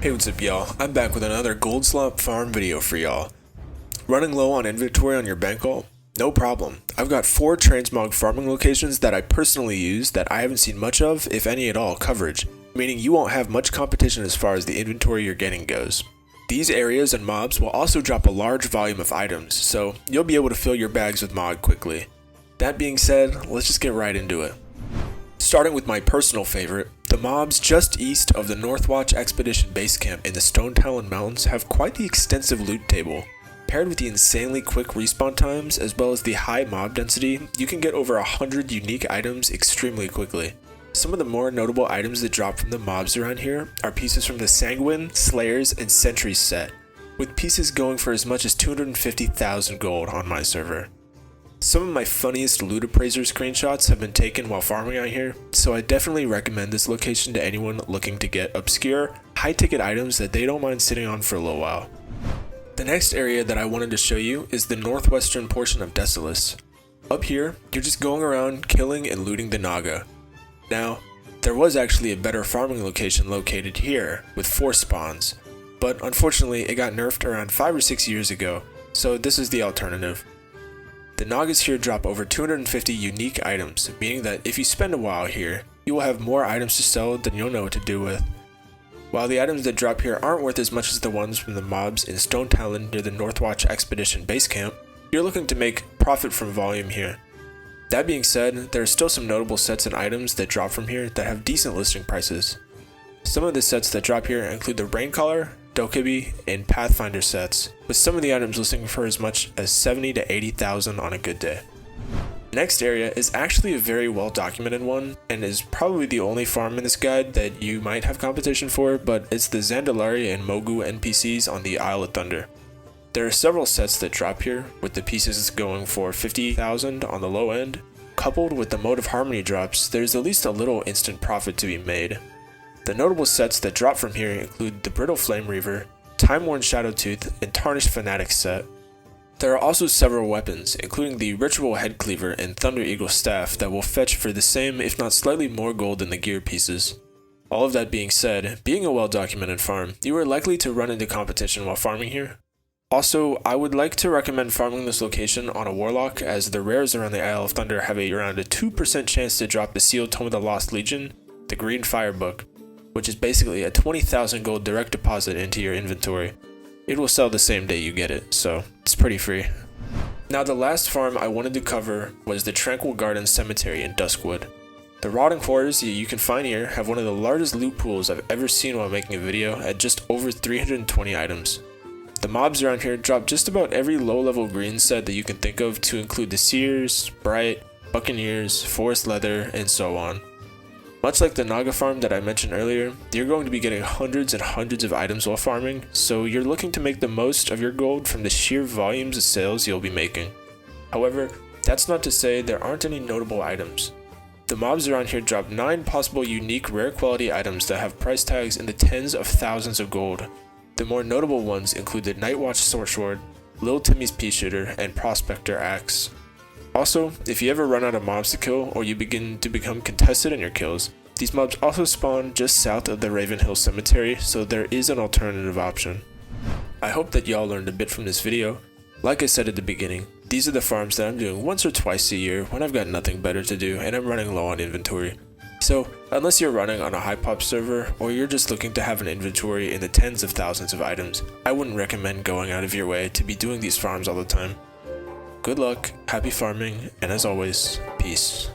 Hey, what's up y'all? I'm back with another gold slot farm video for y'all. Running low on inventory on your bankroll? No problem. I've got 4 Transmog farming locations that I personally use that I haven't seen much of, if any at all, coverage, meaning you won't have much competition as far as the inventory you're getting goes. These areas and mobs will also drop a large volume of items, so you'll be able to fill your bags with mod quickly. That being said, let's just get right into it. Starting with my personal favorite, the mobs just east of the Northwatch Expedition base camp in the Stone Talon Mountains have quite the extensive loot table. Paired with the insanely quick respawn times as well as the high mob density, you can get over 100 unique items extremely quickly. Some of the more notable items that drop from the mobs around here are pieces from the Sanguine, Slayers, and Sentries set, with pieces going for as much as 250,000 gold on my server. Some of my funniest loot appraiser screenshots have been taken while farming out here, so I definitely recommend this location to anyone looking to get obscure, high-ticket items that they don't mind sitting on for a little while. The next area that I wanted to show you is the northwestern portion of Desus. Up here, you're just going around killing and looting the Naga. Now, there was actually a better farming location located here, with 4 spawns, but unfortunately it got nerfed around 5 or 6 years ago, so this is the alternative. The Nagas here drop over 250 unique items, meaning that if you spend a while here, you will have more items to sell than you'll know what to do with. While the items that drop here aren't worth as much as the ones from the mobs in Stone Talon near the Northwatch Expedition base camp, you're looking to make profit from volume here. That being said, there are still some notable sets and items that drop from here that have decent listing prices. Some of the sets that drop here include the Raincaller, Dokkaebi, and Pathfinder sets, with some of the items listing for as much as 70 to 80,000 on a good day. Next area is actually a very well documented one, and is probably the only farm in this guide that you might have competition for, but it's the Zandalari and Mogu NPCs on the Isle of Thunder. There are several sets that drop here, with the pieces going for 50,000 on the low end. Coupled with the Mode of Harmony drops, there's at least a little instant profit to be made. The notable sets that drop from here include the Brittle Flame Reaver, Time-Worn Shadowtooth, and Tarnished Fanatic set. There are also several weapons, including the Ritual Head Cleaver and Thunder Eagle Staff that will fetch for the same if not slightly more gold than the gear pieces. All of that being said, being a well-documented farm, you are likely to run into competition while farming here. Also, I would like to recommend farming this location on a Warlock, as the rares around the Isle of Thunder have around a 2% chance to drop the sealed Tome of the Lost Legion, the Green Fire Book, which is basically a 20,000 gold direct deposit into your inventory. It will sell the same day you get it, so it's pretty free. Now the last farm I wanted to cover was the Tranquil Garden Cemetery in Duskwood. The Rotting Horrors you can find here have one of the largest loot pools I've ever seen while making a video at just over 320 items. The mobs around here drop just about every low-level green set that you can think of, to include the Seers, Bright, Buccaneers, Forest Leather, and so on. Much like the Naga farm that I mentioned earlier, you're going to be getting hundreds and hundreds of items while farming, so you're looking to make the most of your gold from the sheer volumes of sales you'll be making. However, that's not to say there aren't any notable items. The mobs around here drop 9 possible unique rare quality items that have price tags in the tens of thousands of gold. The more notable ones include the Nightwatch Sword, Lil Timmy's Pea Shooter, and Prospector Axe. Also, if you ever run out of mobs to kill or you begin to become contested in your kills, these mobs also spawn just south of the Ravenhill Cemetery, so there is an alternative option. I hope that y'all learned a bit from this video. Like I said at the beginning, these are the farms that I'm doing once or twice a year when I've got nothing better to do and I'm running low on inventory. So, unless you're running on a high pop server or you're just looking to have an inventory in the tens of thousands of items, I wouldn't recommend going out of your way to be doing these farms all the time. Good luck, happy farming, and as always, peace.